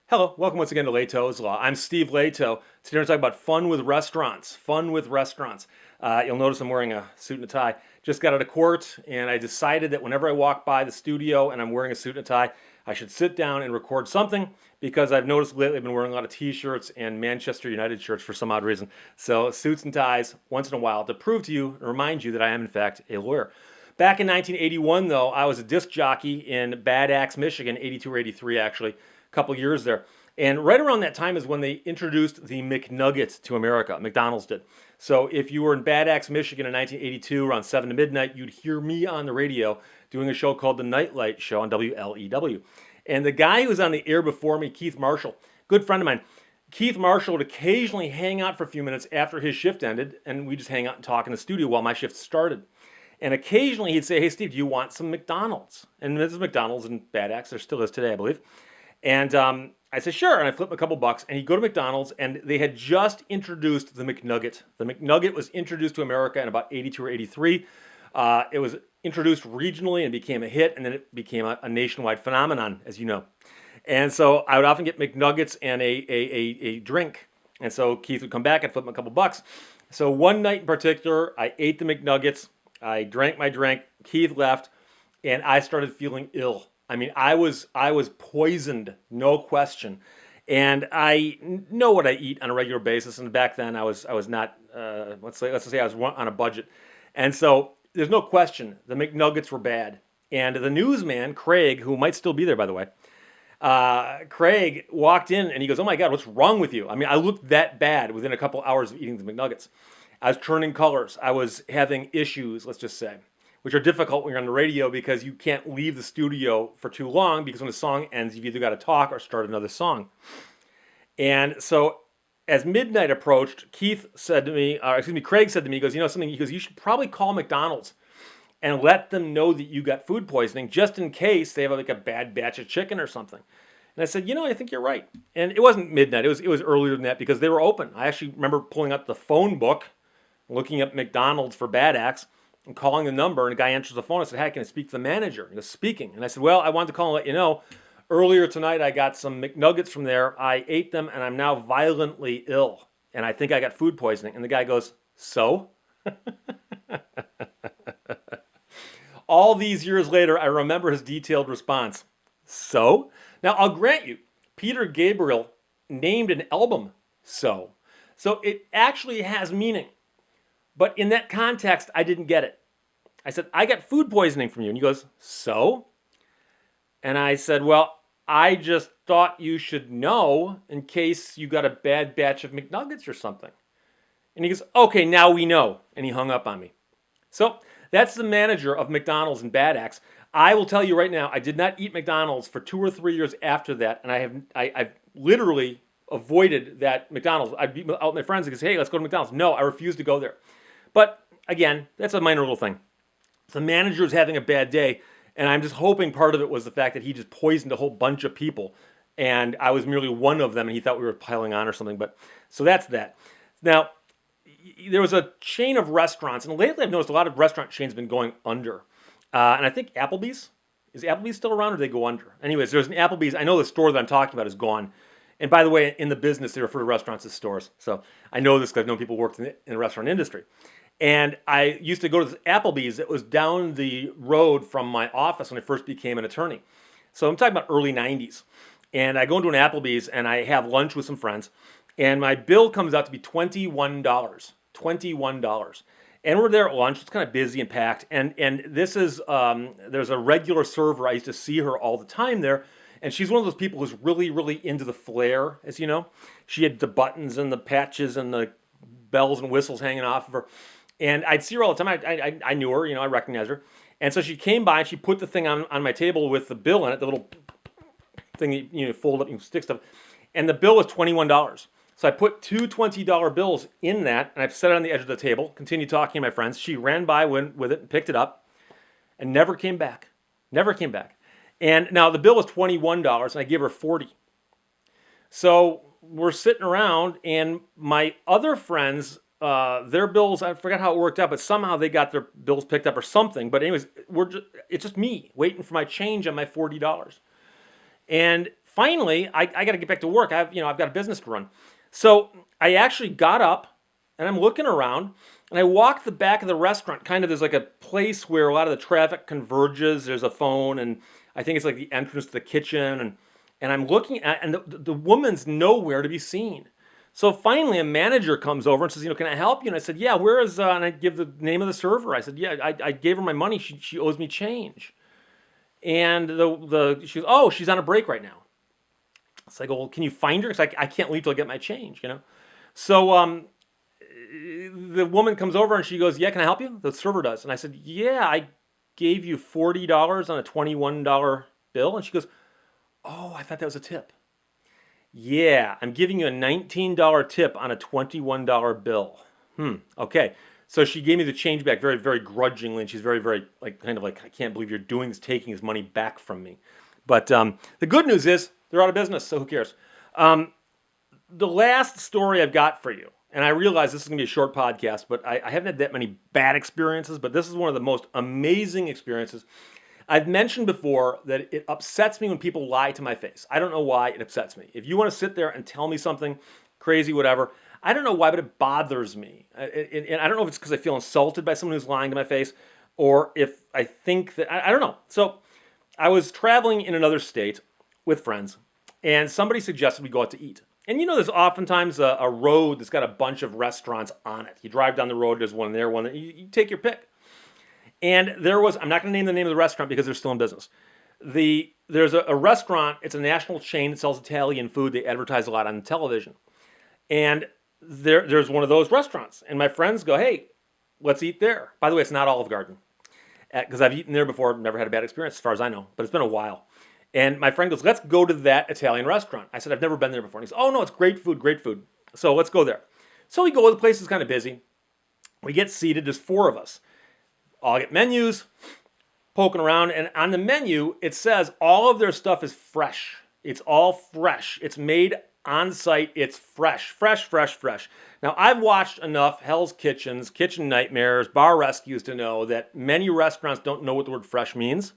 Hello, welcome once again to Lehto's Law. I'm Steve Lehto. Today we're going to talk about fun with restaurants. Fun with restaurants. You'll notice I'm wearing a suit and a tie. Just got out of court, and I decided that whenever I walk by the studio and I'm wearing a suit and a tie, I should sit down and record something because I've noticed lately I've been wearing a lot of T-shirts and Manchester United shirts for some odd reason. So suits and ties once in a while to prove to you and remind you that I am in fact a lawyer. Back in 1981, though, I was a disc jockey in Bad Axe, Michigan, 82 or 83 actually, a couple years there. And right around that time is when they introduced the McNugget to America. McDonald's did. So if you were in Bad Axe, Michigan in 1982 around 7 to midnight, you'd hear me on the radio doing a show called The Nightlight Show on WLEW. And the guy who was on the air before me, Keith Marshall, good friend of mine, Keith Marshall would occasionally hang out for a few minutes after his shift ended, and we just hang out and talk in the studio while my shift started. And occasionally he'd say, "Hey, Steve, do you want some McDonald's?" And this is McDonald's in Bad Axe. There still is today, I believe. And I said, "Sure." And I flipped him a couple bucks. And he'd go to McDonald's, and they had just introduced the McNugget. The McNugget was introduced to America in about 82 or 83. It was introduced regionally and became a hit, and then it became a nationwide phenomenon, as you know. And so I would often get McNuggets and a drink. And so Keith would come back and flip him a couple bucks. So one night in particular, I ate the McNuggets. I drank my drink. Keith left, and I started feeling ill. I mean, I was poisoned, no question. And I know what I eat on a regular basis. And back then, I was not. Let's say I was on a budget, and so there's no question the McNuggets were bad. And the newsman Craig, who might still be there by the way, Craig walked in and he goes, "Oh my God, what's wrong with you?" I mean, I looked that bad within a couple hours of eating the McNuggets. I was turning colors. I was having issues, let's just say, which are difficult when you're on the radio because you can't leave the studio for too long because when the song ends, you've either got to talk or start another song. And so as midnight approached, Craig said to me, he goes, "You know something?" He goes, "You should probably call McDonald's and let them know that you got food poisoning just in case they have like a bad batch of chicken or something." And I said, "I think you're right." And it wasn't midnight. It was earlier than that because they were open. I actually remember pulling up the phone book, looking up McDonald's for Bad Axe, and calling the number. And the guy answers the phone. I said, "Hey, can I speak to the manager?" He goes, "Speaking." And I said, "Well, I wanted to call and let you know. Earlier tonight, I got some McNuggets from there. I ate them, and I'm now violently ill. And I think I got food poisoning." And the guy goes, "So?" All these years later, I remember his detailed response. "So?" Now, I'll grant you, Peter Gabriel named an album So. So it actually has meaning. But in that context, I didn't get it. I said, "I got food poisoning from you." And he goes, "So?" And I said, "Well, I just thought you should know in case you got a bad batch of McNuggets or something." And he goes, "Okay, now we know." And he hung up on me. So that's the manager of McDonald's in Bad Axe. I will tell you right now, I did not eat McDonald's for 2 or 3 years after that, and I've literally avoided that McDonald's. I'd be out with my friends and say, "Hey, let's go to McDonald's." No, I refuse to go there. But again, that's a minor little thing. The manager is having a bad day, and I'm just hoping part of it was the fact that he just poisoned a whole bunch of people, and I was merely one of them, and he thought we were piling on or something. But so that's that. Now, there was a chain of restaurants, and lately I've noticed a lot of restaurant chains have been going under. And I think Applebee's, is Applebee's still around or do they go under? Anyways, there's an Applebee's. I know the store that I'm talking about is gone. And by the way, in the business, they refer to restaurants as stores. So I know this because I've known people who worked in the restaurant industry. And I used to go to this Applebee's that was down the road from my office when I first became an attorney. So I'm talking about early 90s. And I go into an Applebee's and I have lunch with some friends. And my bill comes out to be $21. $21. And we're there at lunch. It's kind of busy and packed. And this is, there's a regular server. I used to see her all the time there. And she's one of those people who's really, really into the flair, as you know. She had the buttons and the patches and the bells and whistles hanging off of her. And I'd see her all the time. I knew her, I recognized her. And so she came by and she put the thing on my table with the bill in it, the little thing that you fold up and stick stuff. And the bill was $21. So I put two $20 bills in that, and I've set it on the edge of the table, continued talking to my friends. She ran by, went with it, and picked it up, and never came back. Never came back. And now the bill was $21, and I gave her 40. So we're sitting around, and my other friends, their bills, I forgot how it worked out, but somehow they got their bills picked up or something. But anyways, it's just me waiting for my change on my $40. And finally, I got to get back to work. I've got a business to run. So I actually got up and I'm looking around and I walked the back of the restaurant. Kind of there's like a place where a lot of the traffic converges. There's a phone and I think it's like the entrance to the kitchen. And I'm looking at, and the woman's nowhere to be seen. So finally, a manager comes over and says, can I help you? And I said, yeah, where is, and I give the name of the server. I said, yeah, I gave her my money. She owes me change. And she goes, oh, she's on a break right now. So I go, well, can you find her? It's like, I can't leave till I get my change. So the woman comes over and she goes, yeah, can I help you? The server does. And I said, yeah, I gave you $40 on a $21 bill. And she goes, oh, I thought that was a tip. Yeah, I'm giving you a $19 tip on a $21 bill. Okay. So she gave me the change back very, very grudgingly, and she's very, very, kind of like, I can't believe you're doing this, taking his money back from me. But the good news is they're out of business, so who cares? The last story I've got for you, and I realize this is going to be a short podcast, but I haven't had that many bad experiences, but this is one of the most amazing experiences. I've mentioned before that it upsets me when people lie to my face. I don't know why it upsets me. If you want to sit there and tell me something crazy, whatever, I don't know why, but it bothers me. And I don't know if it's because I feel insulted by someone who's lying to my face or if I think that, I don't know. So I was traveling in another state with friends and somebody suggested we go out to eat. And there's oftentimes a road that's got a bunch of restaurants on it. You drive down the road, there's one there, one there. You take your pick. And I'm not going to name the name of the restaurant because they're still in business. There's a restaurant, it's a national chain that sells Italian food. They advertise a lot on television. And there's one of those restaurants. And my friends go, hey, let's eat there. By the way, it's not Olive Garden. Because I've eaten there before, never had a bad experience as far as I know. But it's been a while. And my friend goes, let's go to that Italian restaurant. I said, I've never been there before. And he says, oh, no, it's great food, great food. So let's go there. So we go, the place is kind of busy. We get seated, there's 4 of us. All get menus, poking around, and on the menu, it says all of their stuff is fresh. It's all fresh. It's made on site. It's fresh, fresh, fresh, fresh. Now, I've watched enough Hell's Kitchens, Kitchen Nightmares, Bar Rescues to know that many restaurants don't know what the word fresh means.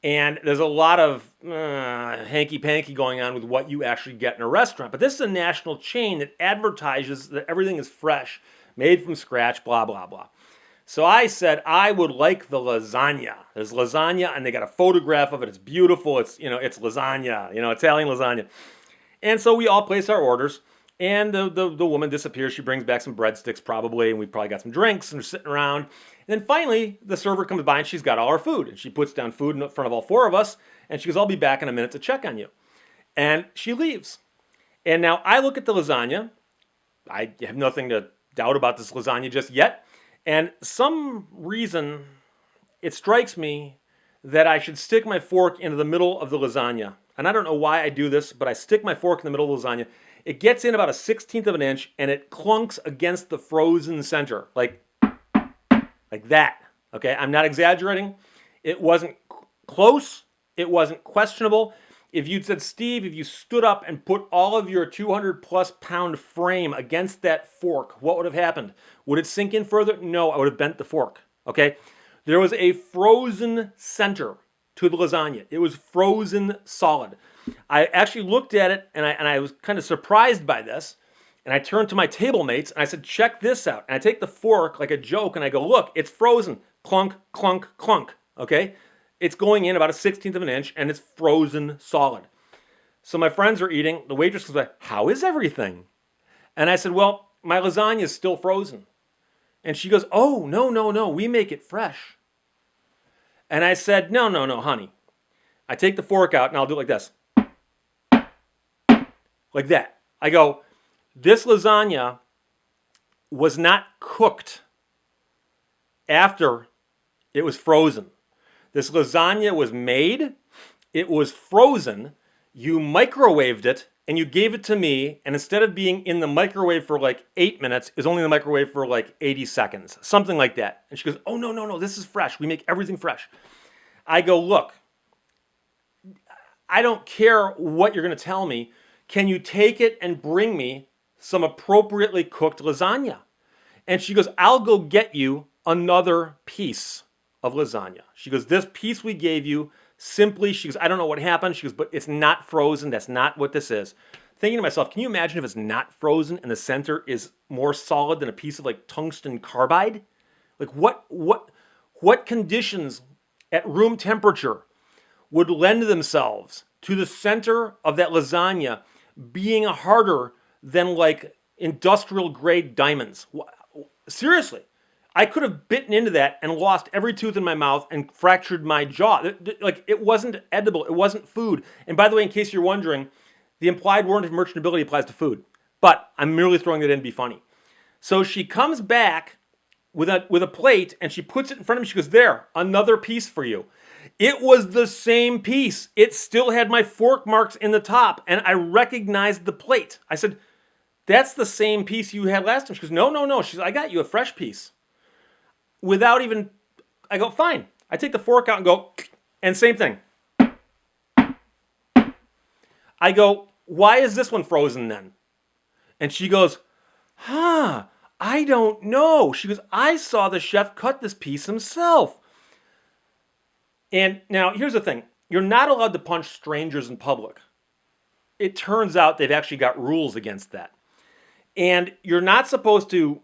And there's a lot of hanky-panky going on with what you actually get in a restaurant. But this is a national chain that advertises that everything is fresh, made from scratch, blah, blah, blah. So I said, I would like the lasagna. There's lasagna, and they got a photograph of it. It's beautiful. It's lasagna, Italian lasagna. And so we all place our orders, and the woman disappears. She brings back some breadsticks probably, and we probably got some drinks, and we're sitting around. And then finally, the server comes by, and she's got all our food. And she puts down food in front of all 4 of us, and she goes, I'll be back in a minute to check on you. And she leaves. And now I look at the lasagna. I have nothing to doubt about this lasagna just yet. And some reason, it strikes me that I should stick my fork into the middle of the lasagna. And I don't know why I do this, but I stick my fork in the middle of the lasagna. It gets in about a 1/16 of an inch, and it clunks against the frozen center, like that. Okay, I'm not exaggerating. It wasn't close. It wasn't questionable. If you'd said, Steve, if you stood up and put all of your 200-plus pound frame against that fork, what would have happened? Would it sink in further? No, I would have bent the fork, okay? There was a frozen center to the lasagna. It was frozen solid. I actually looked at it, and I was kind of surprised by this, and I turned to my table mates, and I said, check this out. And I take the fork like a joke, and I go, look, it's frozen. Clunk, clunk, clunk, okay? It's going in about a 1/16 of an inch, and it's frozen solid. So my friends are eating. The waitress was like, how is everything? And I said, well, my lasagna is still frozen. And she goes, oh, no, we make it fresh. And I said, no, honey. I take the fork out, and I'll do it like this. Like that. I go, this lasagna was not cooked after it was frozen. This lasagna was made, it was frozen, you microwaved it, and you gave it to me, and instead of being in the microwave for like 8 minutes, it was only in the microwave for like 80 seconds, something like that. And she goes, oh, no, this is fresh. We make everything fresh. I go, look, I don't care what you're going to tell me. Can you take it and bring me some appropriately cooked lasagna? And she goes, I'll go get you another piece of lasagna. She goes, this piece we gave you simply, she goes, I don't know what happened. She goes, but it's not frozen. That's not what this is. Thinking to myself, can you imagine if it's not frozen and the center is more solid than a piece of like tungsten carbide? Like what conditions at room temperature would lend themselves to the center of that lasagna being harder than like industrial grade diamonds? Seriously, I could have bitten into that and lost every tooth in my mouth and fractured my jaw. Like, it wasn't edible. It wasn't food. And by the way, in case you're wondering, the implied warranty of merchantability applies to food. But I'm merely throwing that in to be funny. So she comes back with a plate and she puts it in front of me. She goes, there, another piece for you. It was the same piece. It still had my fork marks in the top, and I recognized the plate. I said, that's the same piece you had last time. She goes, no, no, no. She goes, I got you a fresh piece. Without even, I go, fine. I take the fork out and go, and same thing. I go, why is this one frozen then? And she goes, I don't know. She goes, I saw the chef cut this piece himself. And now, here's the thing. You're not allowed to punch strangers in public. It turns out they've actually got rules against that. And you're not supposed to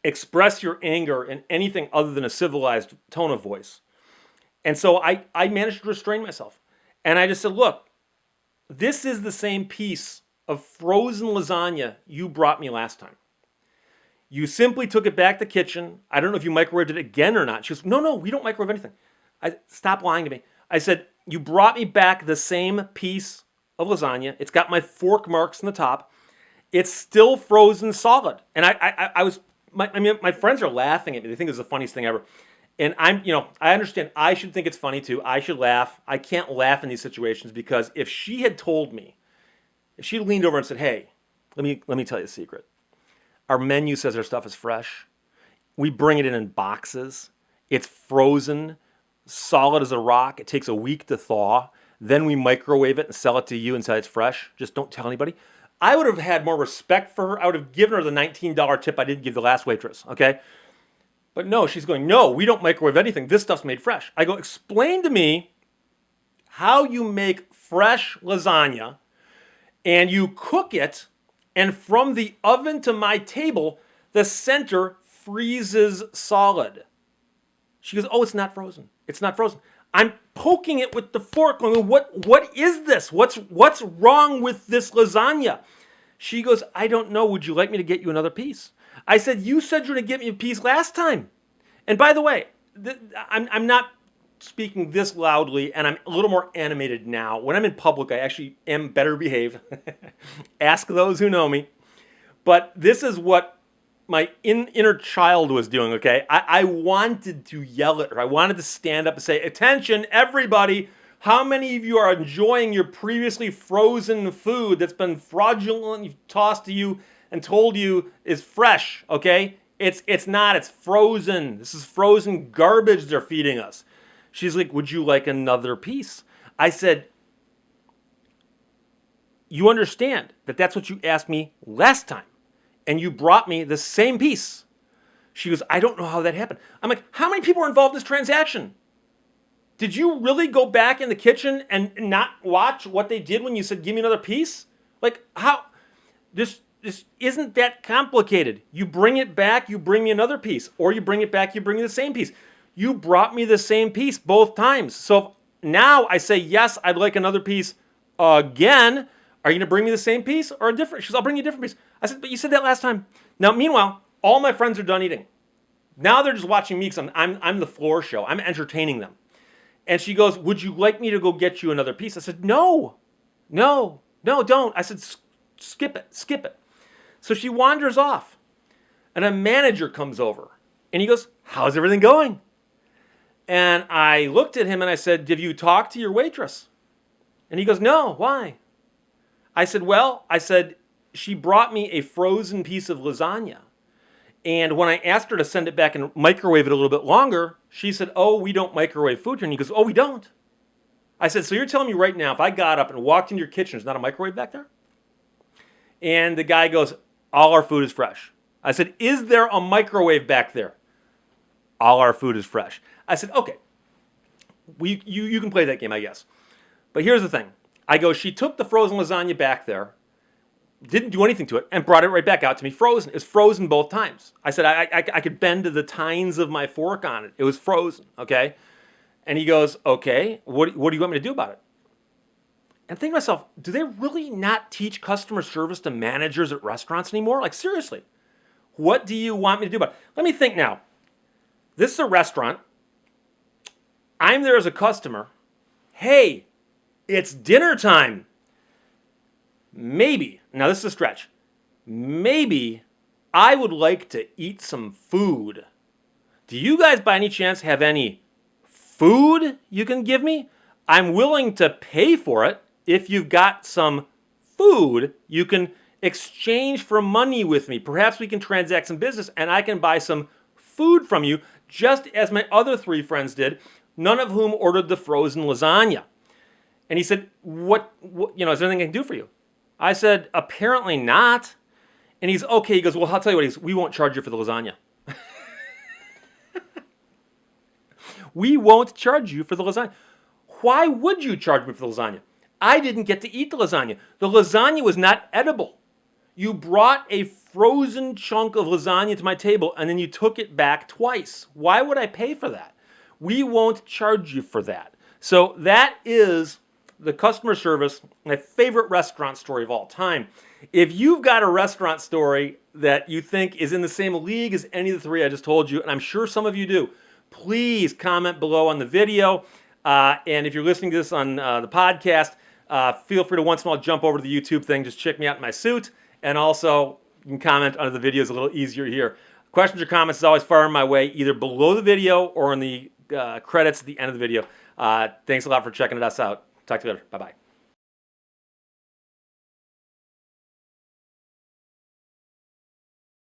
express your anger in anything other than a civilized tone of voice. And so I managed to restrain myself. And I just said, look, this is the same piece of frozen lasagna you brought me last time. You simply took it back to the kitchen. I don't know if you microwaved it again or not. She goes, no, no, we don't microwave anything. Stop lying to me. I said, you brought me back the same piece of lasagna. It's got my fork marks in the top. It's still frozen solid. And my friends are laughing at me. They think it's the funniest thing ever. And I understand. I should think it's funny too. I should laugh. I can't laugh in these situations because if she had told me, if she leaned over and said, hey, let me tell you a secret. Our menu says our stuff is fresh. We bring it in boxes. It's frozen, solid as a rock. It takes a week to thaw. Then we microwave it and sell it to you and say it's fresh. Just don't tell anybody. I would have had more respect for her. I would have given her the $19 tip I didn't give the last waitress, okay? But no, she's going, no, we don't microwave anything. This stuff's made fresh. I go, explain to me how you make fresh lasagna and you cook it, and from the oven to my table, the center freezes solid. She goes, oh, it's not frozen. It's not frozen. I'm poking it with the fork. Going, what is this? What's wrong with this lasagna? She goes, I don't know. Would you like me to get you another piece? I said, you said you were going to get me a piece last time. And by the way, I'm not speaking this loudly, and I'm a little more animated now. When I'm in public, I actually am better behaved. Ask those who know me. But this is what my inner child was doing, okay? I wanted to yell at her. I wanted to stand up and say, attention, everybody. How many of you are enjoying your previously frozen food that's been fraudulently tossed to you and told you is fresh, okay? It's not. It's frozen. This is frozen garbage they're feeding us. She's like, would you like another piece? I said, you understand that that's what you asked me last time. And you brought me the same piece. She goes, I don't know how that happened. I'm like, how many people are involved in this transaction? Did you really go back in the kitchen and not watch what they did when you said, give me another piece? Like, how? This isn't that complicated. You bring it back, you bring me another piece. Or you bring it back, you bring me the same piece. You brought me the same piece both times. So now I say, yes, I'd like another piece again. Are you going to bring me the same piece or a different? She goes, I'll bring you a different piece. I said, but you said that last time. Now, meanwhile, all my friends are done eating. Now they're just watching me because I'm the floor show. I'm entertaining them. And she goes, would you like me to go get you another piece? I said, no, don't. I said, skip it. So she wanders off. And a manager comes over. And he goes, how's everything going? And I looked at him and I said, have you talked to your waitress? And he goes, no, why? I said, she brought me a frozen piece of lasagna. And when I asked her to send it back and microwave it a little bit longer, she said, oh, we don't microwave food here. And he goes, oh, we don't. I said, so you're telling me right now, if I got up and walked into your kitchen, there's not a microwave back there? And the guy goes, all our food is fresh. I said, is there a microwave back there? All our food is fresh. I said, okay, You can play that game, I guess. But here's the thing. I go, she took the frozen lasagna back there, didn't do anything to it, and brought it right back out to me frozen. It was frozen both times. I said, I could bend the tines of my fork on it. It was frozen, okay? And he goes, okay, what do you want me to do about it? And think to myself, do they really not teach customer service to managers at restaurants anymore? Like, seriously, what do you want me to do about it? Let me think now. This is a restaurant. I'm there as a customer. Hey, it's dinner time. Maybe, now this is a stretch, maybe I would like to eat some food. Do you guys by any chance have any food you can give me? I'm willing to pay for it if you've got some food you can exchange for money with me. Perhaps we can transact some business and I can buy some food from you, just as my other 3 friends did, none of whom ordered the frozen lasagna. And he said, what is there anything I can do for you? I said, apparently not. And he's, okay. He goes, well, I'll tell you what, we won't charge you for the lasagna. We won't charge you for the lasagna. Why would you charge me for the lasagna? I didn't get to eat the lasagna. The lasagna was not edible. You brought a frozen chunk of lasagna to my table and then you took it back twice. Why would I pay for that? We won't charge you for that. So that is the customer service, my favorite restaurant story of all time. If you've got a restaurant story that you think is in the same league as any of the 3 I just told you, and I'm sure some of you do, please comment below on the video. And if you're listening to this on the podcast, feel free to once in a while jump over to the YouTube thing. Just check me out in my suit. And also, you can comment under the videos a little easier here. Questions or comments is always firing my way, either below the video or in the credits at the end of the video. Thanks a lot for checking us out. Talk to you later. Bye-bye.